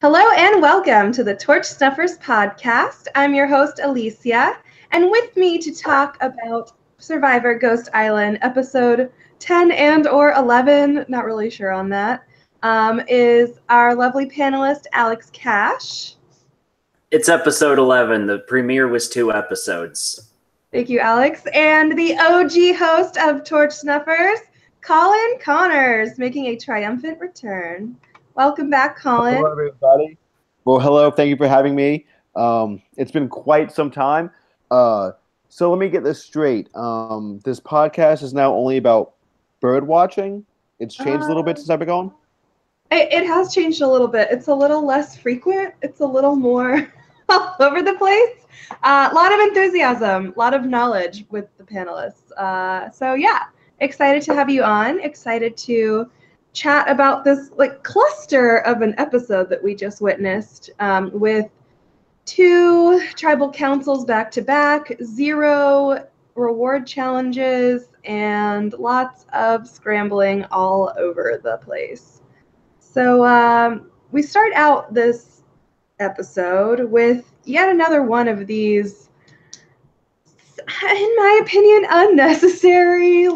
Hello and welcome to the Torch Snuffers podcast. I'm your host, Alicia, and with me to talk about Survivor Ghost Island episode 10 and or 11, not really sure on that, is our lovely panelist, Alex Cash. It's episode 11. The premiere was 2 episodes. Thank you, Alex. And the OG host of Torch Snuffers, Colin Connors, making a triumphant return. Welcome back, Colin. Hello, everybody. Well, hello. Thank you for having me. It's been quite some time. So let me get this straight. This podcast is now only about bird watching. It's changed a little bit since I've been going. It has changed a little bit. It's a little less frequent. It's a little more all over the place. A lot of enthusiasm, a lot of knowledge with the panelists. So yeah, excited to have you on. Excited to chat about this cluster of an episode that we just witnessed with 2 tribal councils back to back, 0 reward challenges, and lots of scrambling all over the place. So we start out this episode with yet another one of these, in my opinion, unnecessary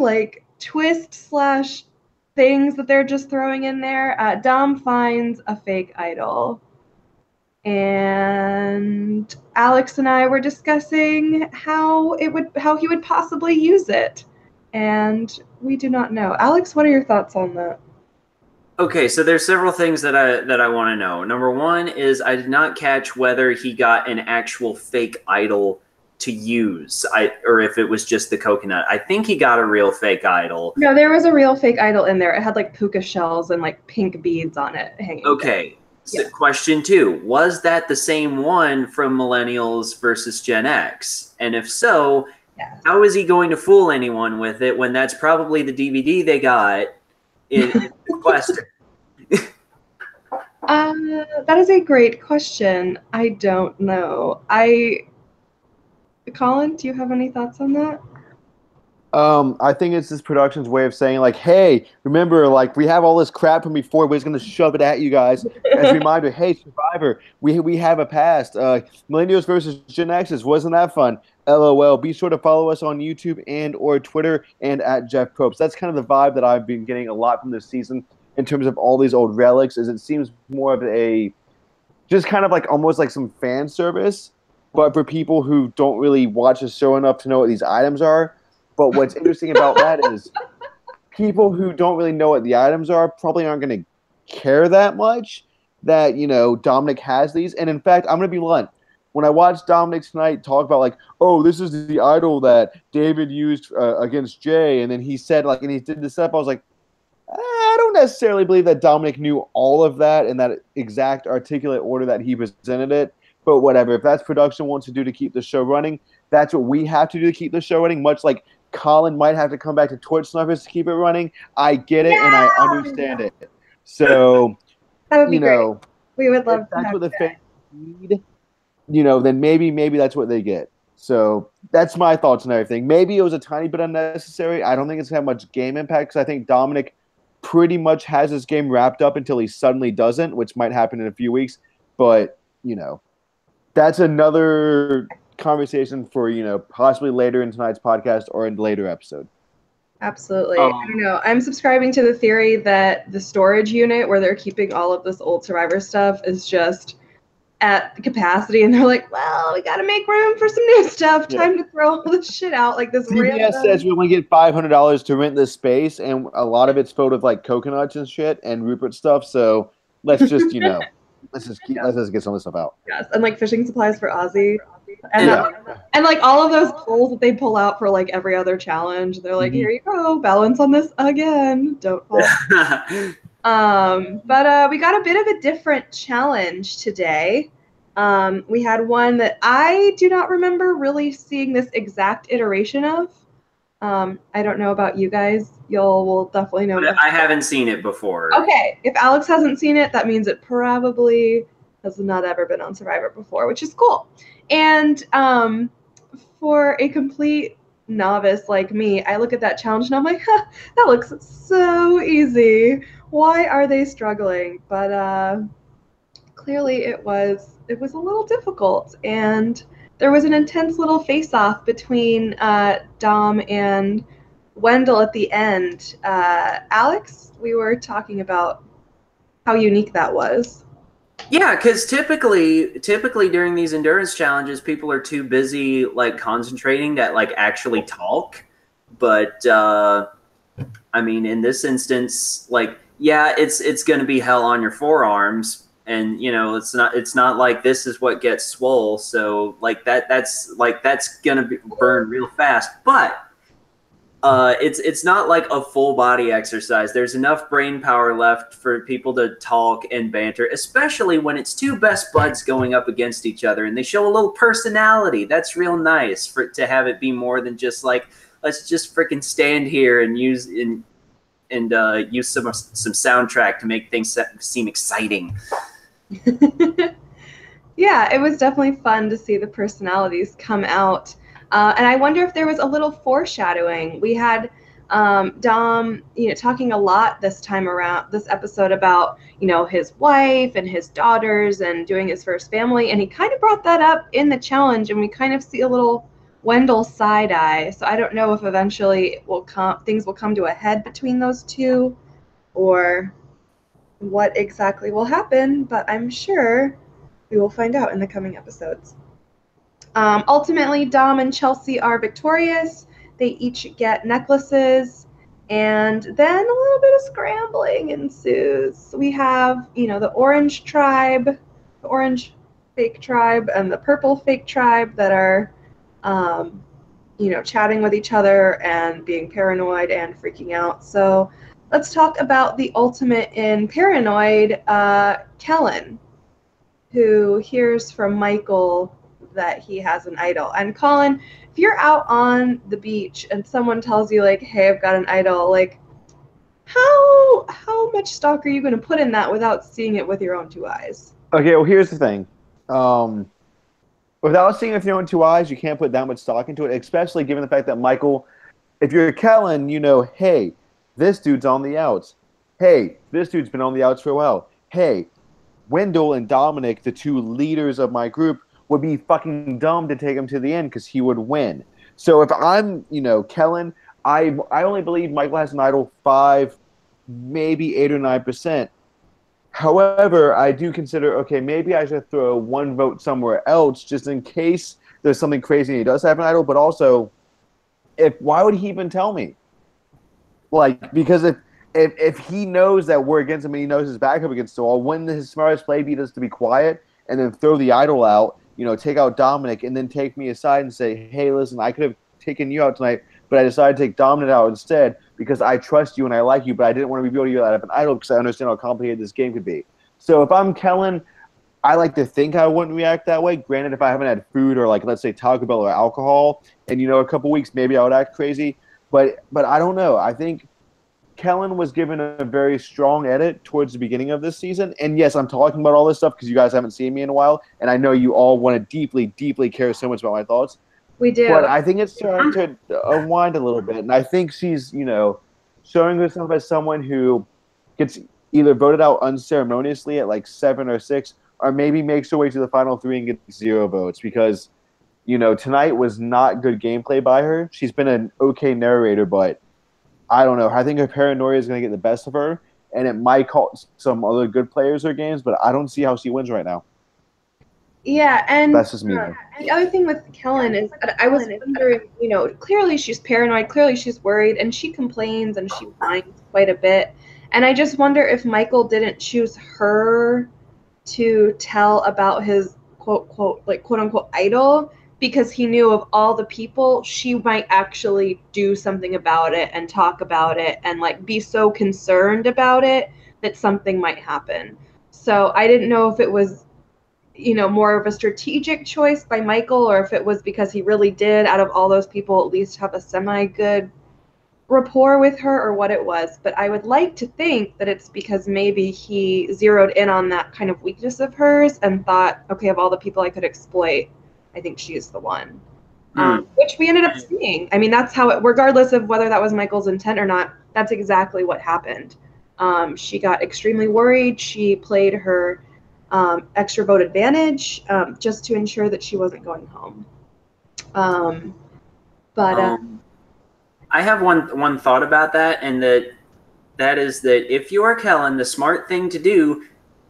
twist / things that they're just throwing in there. Dom finds a fake idol, and Alex and I were discussing how he would possibly use it, and we do not know. Alex, what are your thoughts on that? Okay, so there's several things that I want to know. Number one is I did not catch whether he got an actual fake idol to use, or if it was just the coconut. I think he got a real fake idol. No, there was a real fake idol in there. It had puka shells and pink beads on it hanging. Okay. So yeah. Question 2, was that the same one from Millennials versus Gen X? And if so, yes. How is he going to fool anyone with it when that's probably the DVD they got in the question? That is a great question. I don't know. Colin, do you have any thoughts on that? I think it's this production's way of saying, hey, remember, we have all this crap from before. We're just going to shove it at you guys as a reminder. Hey, Survivor, we have a past. Millennials versus Gen X's, wasn't that fun? LOL. Be sure to follow us on YouTube and or Twitter and at Jeff Probst. That's kind of the vibe that I've been getting a lot from this season in terms of all these old relics. Is it seems more of a just kind of almost like some fan service, but for people who don't really watch the show enough to know what these items are. But what's interesting about that is people who don't really know what the items are probably aren't going to care that much that, Dominic has these. And in fact, I'm going to be blunt. When I watched Dominic tonight talk about this is the idol that David used against Jay, and then he said and he did this up, I was like, I don't necessarily believe that Dominic knew all of that in that exact articulate order that he presented it. But whatever, if that's production wants to do to keep the show running, that's what we have to do to keep the show running, much like Colin might have to come back to Torch Snuffers to keep it running. I get it, and I understand it. So, that would be great. We would love if that's what the fans need, then maybe that's what they get. So that's my thoughts on everything. Maybe it was a tiny bit unnecessary. I don't think it's going to have much game impact because I think Dominic pretty much has his game wrapped up until he suddenly doesn't, which might happen in a few weeks. But, that's another conversation for, possibly later in tonight's podcast or in a later episode. Absolutely. I don't know. I'm subscribing to the theory that the storage unit where they're keeping all of this old Survivor stuff is just at capacity, and they're like, well, we got to make room for some new stuff. Time to throw all this shit out. This CBS says we only get $500 to rent this space, and a lot of it's filled with coconuts and shit and Rupert stuff. So let's just, let's just get some of this stuff out. Yes, and fishing supplies for Ozzy. And all of those poles that they pull out for every other challenge, they're like, here you go, balance on this again, don't fall. But we got a bit of a different challenge today. We had one that I do not remember really seeing this exact iteration of. I don't know about you guys. Will definitely know. I haven't seen it before. Okay, if Alex hasn't seen it, that means it probably has not ever been on Survivor before, which is cool. And for a complete novice like me, I look at that challenge and I'm like, that looks so easy. Why are they struggling? But clearly it was a little difficult, and there was an intense little face-off between Dom and Wendell at the end. Alex, we were talking about how unique that was. Yeah, because typically during these endurance challenges, people are too busy like concentrating to like actually talk. But I mean, in this instance, like, yeah, it's going to be hell on your forearms, and you know, it's not like this is what gets swole. So like that's going to burn real fast, but. It's not like a full body exercise. There's enough brain power left for people to talk and banter, especially when it's two best buds going up against each other and they show a little personality. That's real nice to have it be more than just like, let's just freaking stand here and use some soundtrack to make things seem exciting. Yeah, it was definitely fun to see the personalities come out. And I wonder if there was a little foreshadowing. We had Dom, talking a lot this time around, this episode about, his wife and his daughters and doing his first family. And he kind of brought that up in the challenge, and we kind of see a little Wendell side eye. So I don't know if eventually things will come to a head between those two, or what exactly will happen, but I'm sure we will find out in the coming episodes. Ultimately, Dom and Chelsea are victorious. They each get necklaces, and then a little bit of scrambling ensues. We have, the orange tribe, the orange fake tribe, and the purple fake tribe that are, chatting with each other and being paranoid and freaking out. So let's talk about the ultimate in paranoid, Kellen, who hears from Michael that he has an idol. And Colin, if you're out on the beach and someone tells you, like, hey, I've got an idol, like, how much stock are you going to put in that without seeing it with your own two eyes? Okay, well, here's the thing. Without seeing it with your own two eyes, you can't put that much stock into it, especially given the fact that Michael, if you're Kellen, hey, this dude's on the outs. Hey, this dude's been on the outs for a while. Hey, Wendell and Dominic, the two leaders of my group, would be fucking dumb to take him to the end because he would win. So if I'm, Kellen, I only believe Michael has an idol 5, maybe 8 or 9%. However, I do consider, okay, maybe I should throw one vote somewhere else just in case there's something crazy and he does have an idol. But also, why would he even tell me? Like, because if he knows that we're against him and he knows his backup against the wall, wouldn't his smartest play be just to be quiet and then throw the idol out, take out Dominic, and then take me aside and say, hey, listen, I could have taken you out tonight, but I decided to take Dominic out instead because I trust you and I like you, but I didn't want to reveal you out of an idol because I understand how complicated this game could be. So if I'm Kellen, I like to think I wouldn't react that way. Granted, if I haven't had food or, like, let's say Taco Bell or alcohol, and, a couple weeks, maybe I would act crazy. But I don't know. I think Kellen was given a very strong edit towards the beginning of this season. And yes, I'm talking about all this stuff because you guys haven't seen me in a while, and I know you all want to deeply, deeply care so much about my thoughts. We do. But I think it's starting to unwind a little bit. And I think she's, showing herself as someone who gets either voted out unceremoniously at like 7 or 6, or maybe makes her way to the final 3 and gets 0 votes because, tonight was not good gameplay by her. She's been an okay narrator, but I don't know. I think her paranoia is going to get the best of her, and it might cost some other good players her games, but I don't see how she wins right now. Yeah, and that's just me. The other thing with Kellen is I was wondering, clearly she's paranoid, clearly she's worried, and she complains and she whines quite a bit. And I just wonder if Michael didn't choose her to tell about his quote unquote idol, because he knew of all the people, she might actually do something about it and talk about it and, like, be so concerned about it that something might happen. So I didn't know if it was, more of a strategic choice by Michael, or if it was because he really did, out of all those people, at least have a semi-good rapport with her, or what it was. But I would like to think that it's because maybe he zeroed in on that kind of weakness of hers and thought, okay, of all the people I could exploit, I think she's the one. Which we ended up seeing. I mean, that's how it, regardless of whether that was Michael's intent or not, that's exactly what happened. She got extremely worried. She played her extra vote advantage, just to ensure that she wasn't going home. I have one thought about that, and that is that if you are Kellen, the smart thing to do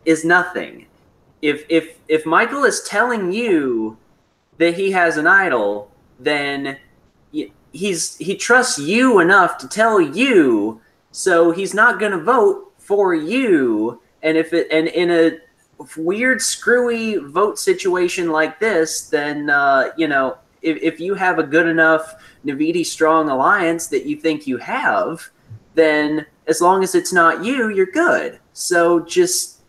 is nothing. If Michael is telling you that he has an idol, then he trusts you enough to tell you, so he's not going to vote for you. And and in a weird, screwy vote situation like this, then if you have a good enough Navidi strong alliance that you think you have, then as long as it's not you, you're good. So just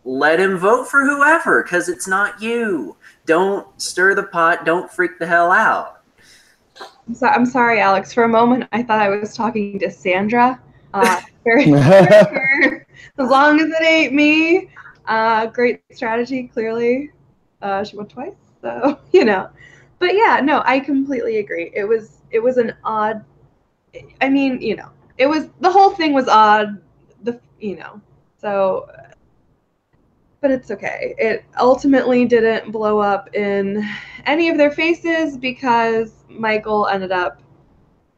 let him vote for whoever, because it's not you. Don't stir the pot. Don't freak the hell out. So, I'm sorry, Alex. For a moment, I thought I was talking to Sandra. As long as it ain't me. Great strategy, clearly. She won twice, so But yeah, no, I completely agree. It was an odd. I mean, it was, the whole thing was odd. So. But it's okay. It ultimately didn't blow up in any of their faces because Michael ended up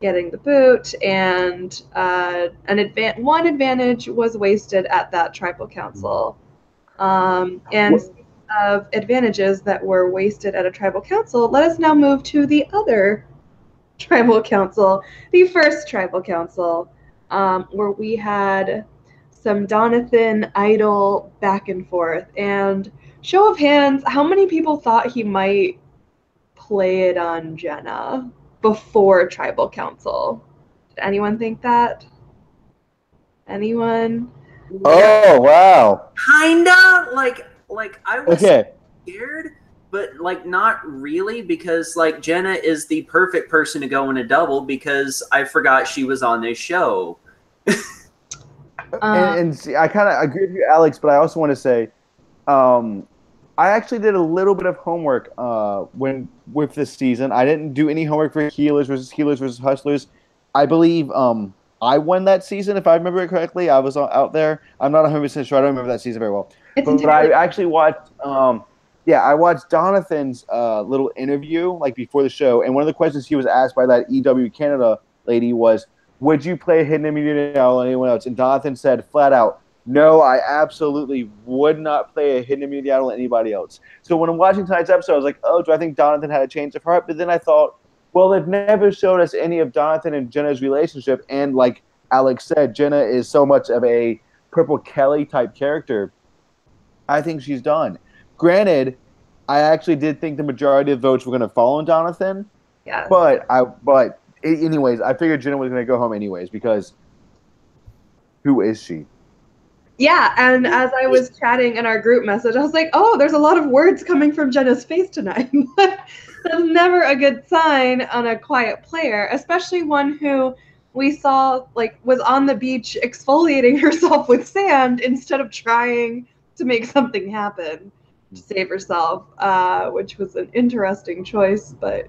getting the boot, and one advantage was wasted at that tribal council. And of advantages that were wasted at a tribal council, let us now move to the other tribal council, the first tribal council, where we had some Donathan idol back and forth. And show of hands, how many people thought he might play it on Jenna before tribal council? Did anyone think that? Anyone? Oh, wow. Kinda like I was scared, but not really, because Jenna is the perfect person to go in a double, because I forgot she was on this show. And see, I kind of agree with you, Alex, but I also want to say, I actually did a little bit of homework with this season. I didn't do any homework for Healers versus Hustlers. I believe I won that season, if I remember it correctly. I was out there. I'm not 100% sure. I don't remember that season very well. But I actually watched, I watched Donathan's little interview before the show, and one of the questions he was asked by that EW Canada lady was, would you play a hidden immunity idol on anyone else? And Donathan said flat out, no, I absolutely would not play a hidden immunity idol on anybody else. So when I'm watching tonight's episode, I was like, oh, do I think Donathan had a change of heart? But then I thought, well, they've never showed us any of Donathan and Jenna's relationship. And like Alex said, Jenna is so much of a Purple Kelly type character. I think she's done. Granted, I actually did think the majority of votes were going to fall on Donathan. Yeah. But anyways, I figured Jenna was going to go home anyways, because who is she? Yeah, and as I was chatting in our group message, I was like, oh, there's a lot of words coming from Jenna's face tonight. That's never a good sign on a quiet player, especially one who we saw was on the beach exfoliating herself with sand instead of trying to make something happen to save herself, which was an interesting choice, but...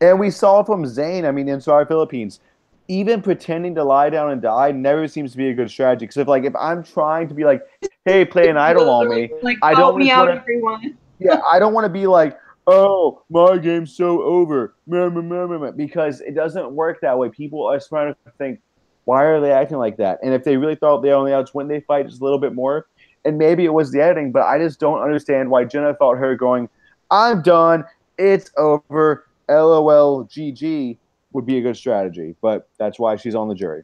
And we saw from Zayn, in Sorry Philippines, even pretending to lie down and die never seems to be a good strategy. Because if I'm trying to be like, hey, play an idol on me, I don't me out, everyone. Yeah, I don't want to be like, oh, my game's so over, because it doesn't work that way. People are smart to think, why are they acting like that? And if they really thought they only outs, wouldn't they fight just a little bit more? And maybe it was the editing, but I just don't understand why Jenna thought her going, I'm done, it's over, LOL, GG, would be a good strategy. But that's why she's on the jury.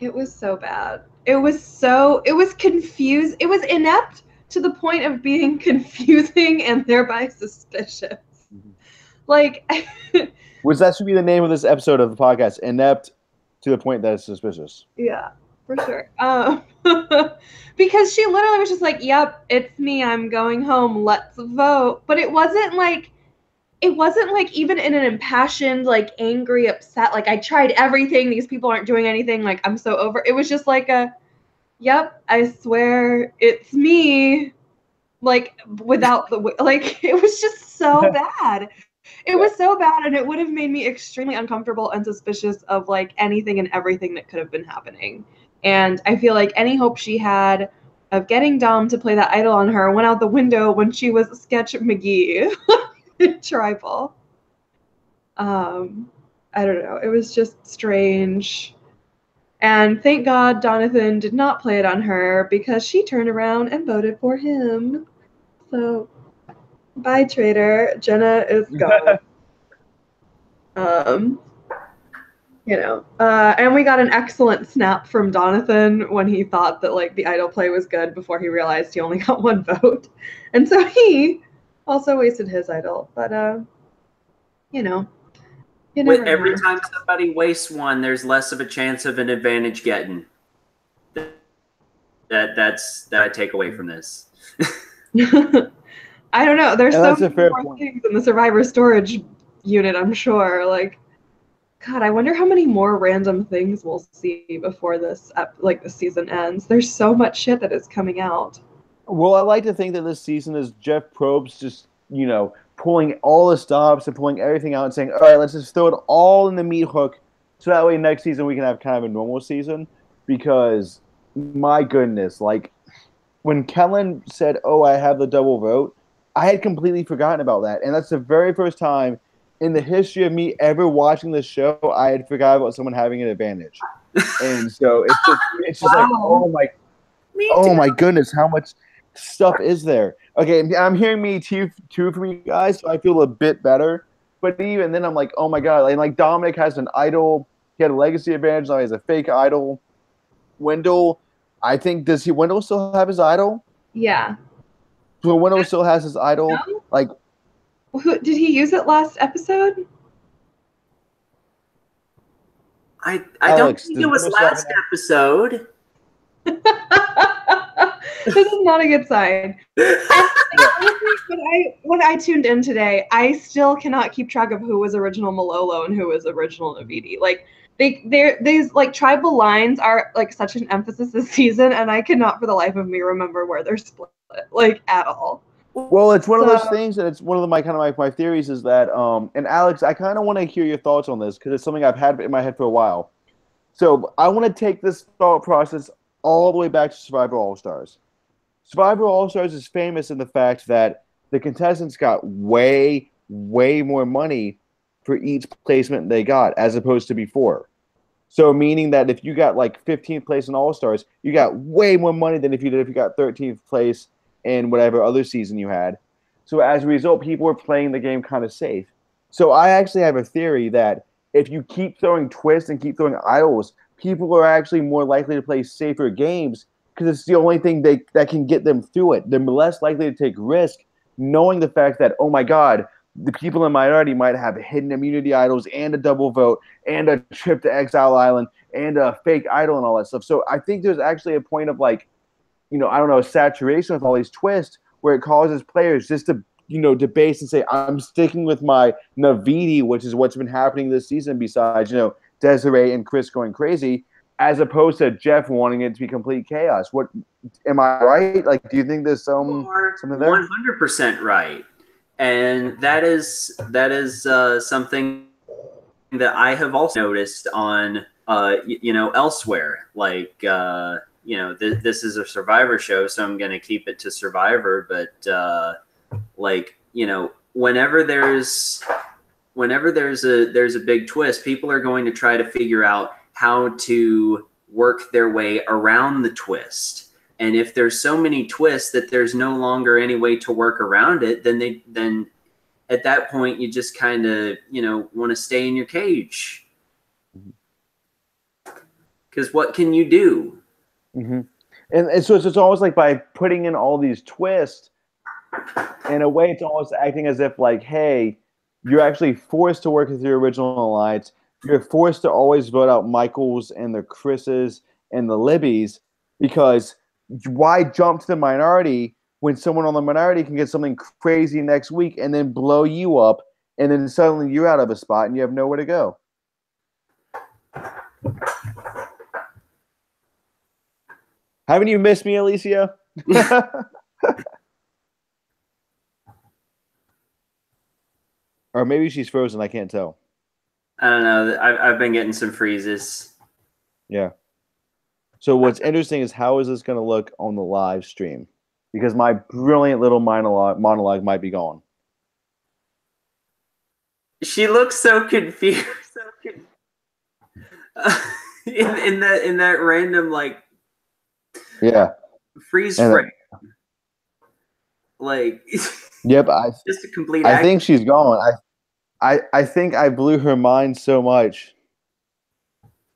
It was so bad. It was confused. It was inept to the point of being confusing and thereby suspicious. Mm-hmm. Which that should be the name of this episode of the podcast, inept to the point that it's suspicious. Yeah, for sure. Because she literally was just like, yep, it's me, I'm going home, let's vote. But it wasn't even in an impassioned, angry, upset, I tried everything, these people aren't doing anything, I'm so over. It was just yep, I swear it's me, without the, it was just so bad. It was so bad, and it would have made me extremely uncomfortable and suspicious of anything and everything that could have been happening. And I feel like any hope she had of getting Dom to play that idol on her went out the window when she was Sketch McGee in Tribal. I don't know. It was just strange. And thank God Jonathan did not play it on her because she turned around and voted for him. So, bye, traitor. Jenna is gone. And we got an excellent snap from Jonathan when he thought that like the idol play was good before he realized he only got one vote. And so he also wasted his idol. But, every time somebody wastes one, there's less of a chance of an advantage getting. That's I take away from this. I don't know. There's so many more things in the Survivor storage unit, I'm sure. Like, God, I wonder how many more random things we'll see before this season ends. There's so much shit that is coming out. Well, I like to think that this season is Jeff Probst just, pulling all the stops and pulling everything out and saying, all right, let's just throw it all in the meat hook so that way next season we can have kind of a normal season. Because, my goodness, like, when Kellen said, oh, I have the double vote, I had completely forgotten about that. And that's the very first time in the history of me ever watching this show, I had forgot about someone having an advantage. And so it's just wow. like, oh my goodness, how much stuff is there? Okay, I'm hearing me two from you guys, so I feel a bit better. But even then, I'm like, oh my God, like Dominic has an idol. He had a legacy advantage. Now he has a fake idol. Wendell, I think, does Wendell still have his idol? Yeah. So Wendell still has his idol. No? Like, did he use it last episode? I don't think it was last episode. This is not a good sign. When I tuned in today, I still cannot keep track of who was original Malolo and who was original Navidi. Like these like tribal lines are like such an emphasis this season, and I cannot for the life of me remember where they're split like at all. Well, it's one of those things, and it's one of my theories is that and Alex, I kind of want to hear your thoughts on this because it's something I've had in my head for a while. So I want to take this thought process all the way back to Survivor All-Stars. Survivor All-Stars is famous in the fact that the contestants got way, way more money for each placement they got as opposed to before. So meaning that if you got like 15th place in All-Stars, you got way more money than if you got 13th place in whatever other season you had. So as a result, people were playing the game kind of safe. So I actually have a theory that if you keep throwing twists and keep throwing idols, people are actually more likely to play safer games because it's the only thing that can get them through it. They're less likely to take risk, knowing the fact that, oh my God, the people in the minority might have hidden immunity idols and a double vote and a trip to Exile Island and a fake idol and all that stuff. So I think there's actually a point of like, I don't know, saturation with all these twists where it causes players just to, debase and say, I'm sticking with my Navidi, which is what's been happening this season besides, Desiree and Chris going crazy, as opposed to Jeff wanting it to be complete chaos. What am I right? Like, do you think there's something there? 100% right, and that is something that I have also noticed on elsewhere. Like this is a Survivor show, so I'm going to keep it to Survivor. But whenever there's a big twist, people are going to try to figure out how to work their way around the twist. And if there's so many twists that there's no longer any way to work around it, then at that point you just kind of, want to stay in your cage. Because what can you do? Mm-hmm. And so it's almost like by putting in all these twists, in a way it's almost acting as if like, hey, you're actually forced to work with your original alliance. You're forced to always vote out Michaels and the Chris's and the Libbies because why jump to the minority when someone on the minority can get something crazy next week and then blow you up and then suddenly you're out of a spot and you have nowhere to go? Haven't you missed me, Alicia? Or maybe she's frozen. I can't tell. I don't know. I've been getting some freezes. Yeah. So what's interesting is how is this going to look on the live stream? Because my brilliant little monologue might be gone. She looks so confused. In that random like freeze frame. Like yep, just a complete I think she's gone. I think I blew her mind so much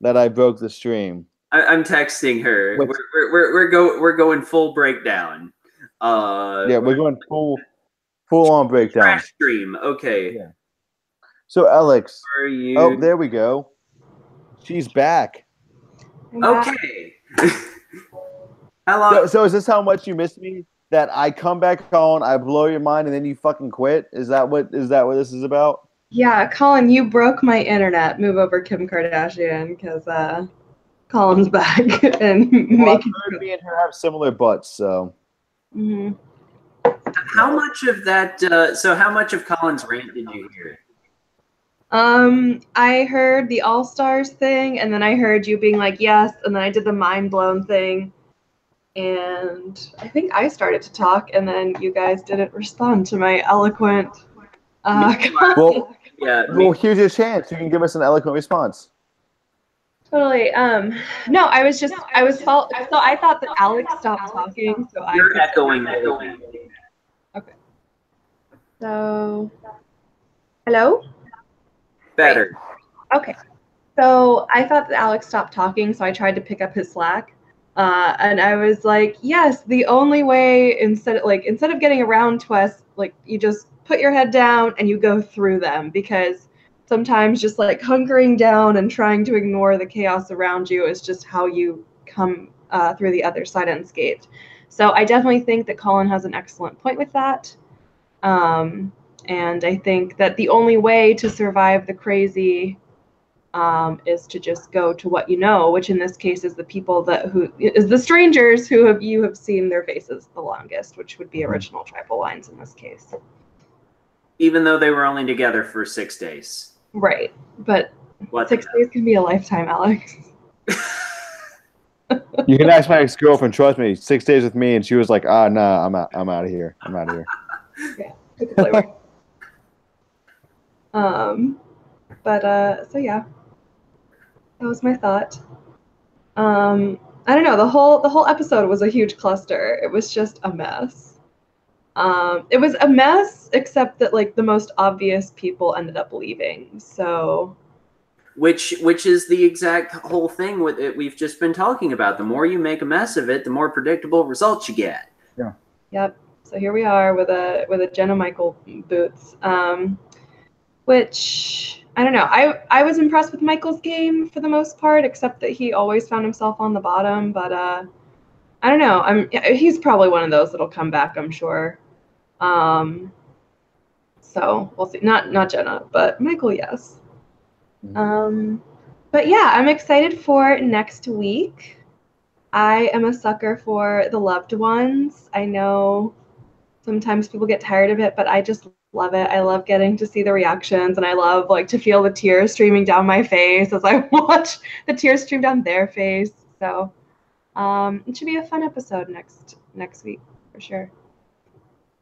that I broke the stream. I'm texting her. We're going full breakdown. Yeah, we're going full on breakdown. Crash stream. Okay. Yeah. So Alex. Are you? Oh, there we go. She's back. Okay. Hello. So is this how much you missed me? That I come back on, I blow your mind, and then you fucking quit? Is that what this is about? Yeah, Colin, you broke my internet. Move over Kim Kardashian, because Colin's back and making. Me and her have similar butts, so. Mm-hmm. How much of that? So how much of Colin's rant did you hear? I heard the All Stars thing, and then I heard you being like, yes, and then I did the mind blown thing. And I think I started to talk, and then you guys didn't respond to my eloquent. Well, here's your chance. You can give us an eloquent response. Totally. No, I was so I thought that Alex stopped talking, so You're echoing. Okay. So, hello? Better. Right. Okay. So I thought that Alex stopped talking, so I tried to pick up his slack. And I was like, yes, the only way instead of getting around twists, like you just put your head down and you go through them, because sometimes just like hunkering down and trying to ignore the chaos around you is just how you come through the other side unscathed. So I definitely think that Colin has an excellent point with that. And I think that the only way to survive the crazy is to just go to what you know, which in this case is the strangers who you have seen their faces the longest, which would be original tribal lines in this case. Even though they were only together for 6 days. Right, but 6 days can be a lifetime, Alex. You can ask my ex-girlfriend. Trust me, 6 days with me, and she was like, nah, I'm out of here. I'm out of here. Okay, take a flavor. So yeah, that was my thought. I don't know. The whole episode was a huge cluster. It was just a mess. It was a mess, except that like the most obvious people ended up leaving. So, which is the exact whole thing with it we've just been talking about. The more you make a mess of it, the more predictable results you get. Yeah. Yep. So here we are with a Jenna Michael boots. Which I don't know. I was impressed with Michael's game for the most part, except that he always found himself on the bottom. But I don't know. He's probably one of those that'll come back, I'm sure. So we'll see. Not Jenna, but Michael, yes. But yeah, I'm excited for next week. I am a sucker for the loved ones. I know sometimes people get tired of it, but I just love it. I love getting to see the reactions, and I love like to feel the tears streaming down my face as I watch the tears stream down their face. So it should be a fun episode next week for sure.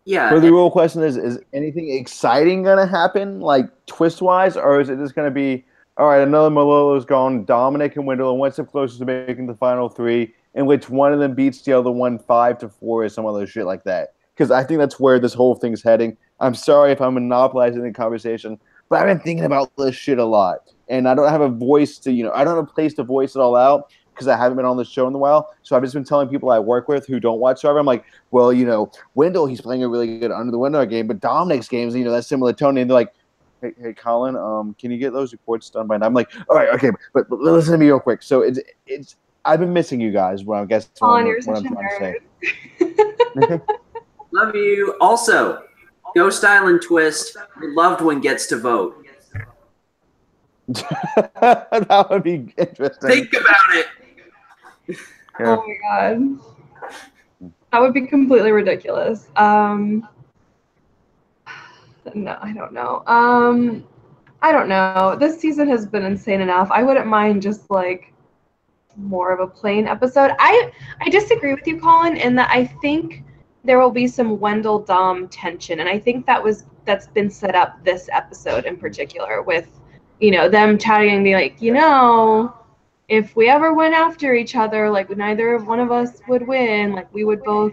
Yeah. But the real question is anything exciting gonna happen, like twist wise, or is it just gonna be all right? Another Malolo's gone. Dominic and Wendell and one step closer to making the final three, in which one of them beats the other one 5-4 or some other shit like that. Because I think that's where this whole thing's heading. I'm sorry if I'm monopolizing the conversation, but I've been thinking about this shit a lot. And I don't have a voice to, I don't have a place to voice it all out because I haven't been on the show in a while. So I've just been telling people I work with who don't watch Survivor, I'm like, well, Wendell, he's playing a really good under the window game, but Dominic's games, that's similar tone. And they're like, hey, Colin, can you get those reports done by now? I'm like, all right, okay, but listen to me real quick. So it's I've been missing you guys. What I'm trying to say. Love you. Also, Ghost Island twist. Loved one gets to vote. That would be interesting. Think about it. Yeah. Oh my god, that would be completely ridiculous. No, I don't know. I don't know. This season has been insane enough. I wouldn't mind just like more of a plain episode. I disagree with you, Colin, in that I think there will be some Wendell Dom tension, and I think that's been set up this episode in particular with, you know, them chatting and being like, you know, if we ever went after each other, like neither of one of us would win, like we would both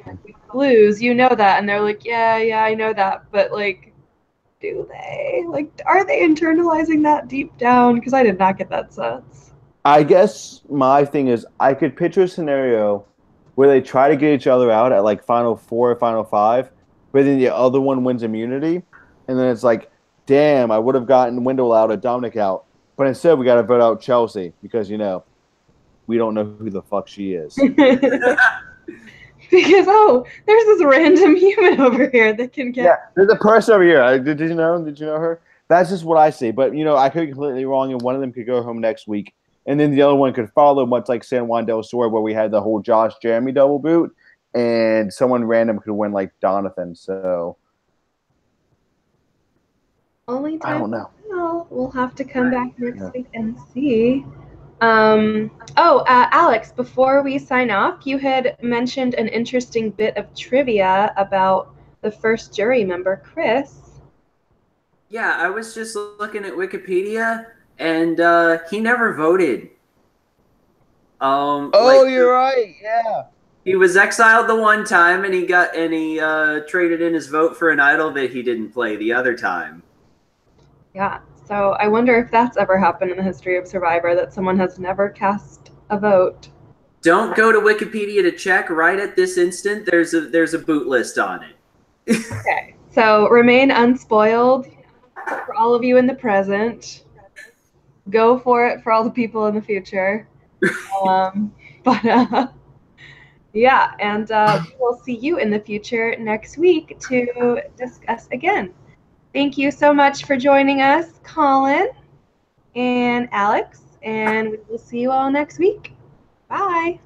lose, you know that. And they're like, yeah, I know that, but like, do they? Like, are they internalizing that deep down? Because I did not get that sense. I guess my thing is I could picture a scenario where they try to get each other out at like Final Four or Final Five, but then the other one wins immunity, and then it's like, damn, I would have gotten Wendell out or Dominic out, but instead we got to vote out Chelsea because, you know, we don't know who the fuck she is. Because, oh, there's this random human over here that can get... Yeah, there's a person over here. Did you know? Did you know her? That's just what I see. But, you know, I could be completely wrong, and one of them could go home next week, and then the other one could follow, much like San Juan del Sur, where we had the whole Josh Jeremy double boot, and someone random could win, like Donovan. So, Only time I don't know. We'll have to come back next week and see. Alex, before we sign off, you had mentioned an interesting bit of trivia about the first jury member, Chris. Yeah, I was just looking at Wikipedia, and he never voted. You're right. Yeah. He was exiled the one time, and he traded in his vote for an idol that he didn't play the other time. Yeah. So I wonder if that's ever happened in the history of Survivor, that someone has never cast a vote. Don't go to Wikipedia to check. Right at this instant, there's a boot list on it. Okay. So remain unspoiled for all of you in the present. Go for it for all the people in the future. Yeah, and we'll see you in the future next week to discuss again. Thank you so much for joining us, Colin and Alex, and we will see you all next week. Bye.